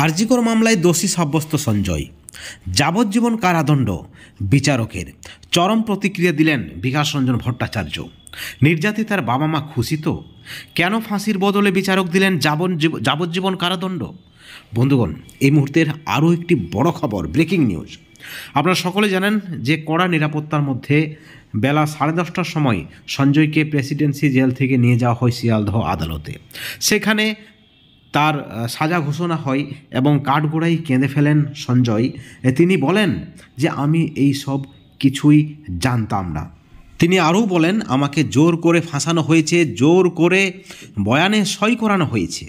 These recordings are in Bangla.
আরজিকর মামলায় দোষী সাব্যস্ত সঞ্জয়, যাবজ্জীবন কারাদণ্ড বিচারকের। চরম প্রতিক্রিয়া দিলেন বিকাশ রঞ্জন ভট্টাচার্য। নির্যাতিতার বাবা মা খুশি তো? কেন ফাঁসির বদলে বিচারক দিলেন যাবজ্জীবন কারাদণ্ড? বন্ধুগণ, এই মুহূর্তের আরও একটি বড় খবর, ব্রেকিং নিউজ। আপনারা সকলে জানেন যে কড়া নিরাপত্তার মধ্যে বেলা 10:30টার সময় সঞ্জয়কে প্রেসিডেন্সি জেল থেকে নিয়ে যাওয়া হয় শিয়ালদহ আদালতে। সেখানে তার সাজা ঘোষণা হয় এবং কাঠগোড়ায় কেঁদে ফেলেন সঞ্জয়। তিনি বলেন যে আমি এই সব কিছুই জানতাম না। তিনি আরও বলেন, আমাকে জোর করে ফাঁসানো হয়েছে, জোর করে বয়ানে সই করানো হয়েছে।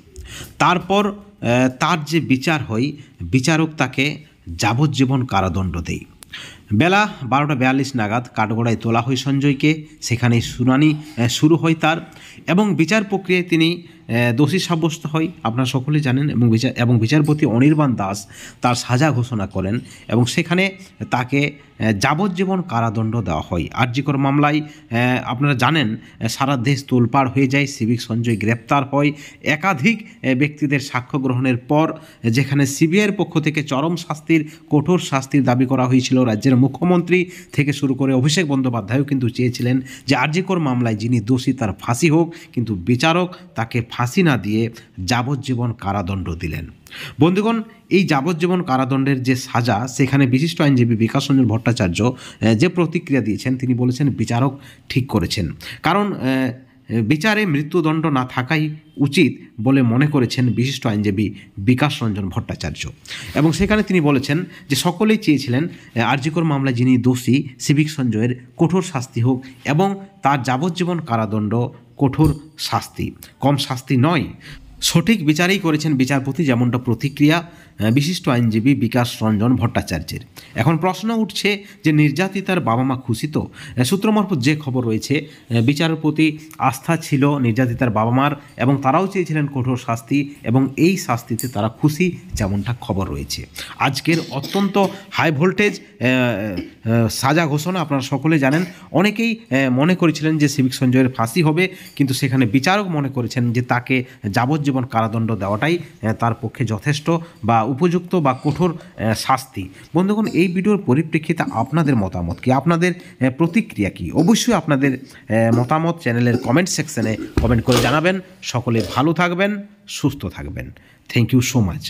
তারপর তার যে বিচার হয়, বিচারক তাকে যাবজ্জীবন কারাদণ্ড দেয়। বেলা 12:42 নাগাদ কাঠগড়ায় তোলা হয় সঞ্জয়কে। সেখানেই শুনানি শুরু হয় তার, এবং বিচার প্রক্রিয়ায় তিনি দোষী সাব্যস্ত হয়, আপনারা সকলেই জানেন। এবং বিচারপতি অনির্বাণ দাস তার সাজা ঘোষণা করেন এবং সেখানে তাকে যাবজ্জীবন কারাদণ্ড দেওয়া হয়। আরজিকর মামলায় আপনারা জানেন সারা দেশ তোলপাড় হয়ে যায়। সিভিক সঞ্জয় গ্রেপ্তার হয় একাধিক ব্যক্তিদের সাক্ষ্য গ্রহণের পর, যেখানে সিবিআইয়ের পক্ষ থেকে চরম শাস্তির, কঠোর শাস্তির দাবি করা হয়েছিল। রাজ্যের মুখ্যমন্ত্রী থেকে শুরু করে অভিষেক বন্দ্যোপাধ্যায়ও কিন্তু চেয়েছিলেন যে আরজিকর মামলায় যিনি দোষী তার ফাঁসি হোক, কিন্তু বিচারক তাকে ফাঁসি না দিয়ে যাবজ্জীবন কারাদণ্ড দিলেন। বন্ধুগণ, এই যাবজ্জীবন কারাদণ্ডের যে সাজা, সেখানে বিশিষ্ট আইনজীবী বিকাশ রঞ্জন ভট্টাচার্য যে প্রতিক্রিয়া দিয়েছেন, তিনি বলেছেন বিচারক ঠিক করেছেন, কারণ বিচারে মৃত্যুদণ্ড না থাকাই উচিত বলে মনে করেছেন বিশিষ্ট আইনজীবী বিকাশ রঞ্জন ভট্টাচার্য। এবং সেখানে তিনি বলেছেন যে সকলেই চেয়েছিলেন আরজিকর মামলায় যিনি দোষী সিভিক সঞ্জয়ের কঠোর শাস্তি হোক এবং তার যাবজ্জীবন কারাদণ্ড কঠোর শাস্তি, কম শাস্তি নয়। সঠিক বিচারেই করেছেন বিচারপতি, যেমনটা প্রতিক্রিয়া বিশিষ্ট আইনজীবী বিকাশ রঞ্জন ভট্টাচার্যের। এখন প্রশ্ন উঠছে যে নির্যাতিতার বাবা মা খুশি তো? সূত্র মারফত যে খবর রয়েছে, বিচারপতি আস্থা ছিল নির্যাতিতার বাবা মার এবং তারাও চেয়েছিলেন কঠোর শাস্তি, এবং এই শাস্তিতে তারা খুশি, যেমনটা খবর রয়েছে। আজকের অত্যন্ত হাই ভোল্টেজ সাজা ঘোষণা আপনারা সকলে জানেন। অনেকেই মনে করেছিলেন যে সিভিক সঞ্জয়ের ফাঁসি হবে, কিন্তু সেখানে বিচারক মনে করেছেন যে তাকে যাবজ্জীবন কারাদণ্ড দেওয়াটাই তার পক্ষে যথেষ্ট বা উপযুক্ত বা কঠোর শাস্তি। বন্ধুগণ, এই ভিডিওর পরিপ্রেক্ষিতে আপনাদের মতামত কি, আপনাদের প্রতিক্রিয়া কি? অবশ্যই আপনাদের মতামত চ্যানেলের কমেন্ট সেকশনে কমেন্ট করে জানাবেন। সকলে ভালো থাকবেন, সুস্থ থাকবেন। Thank you so much.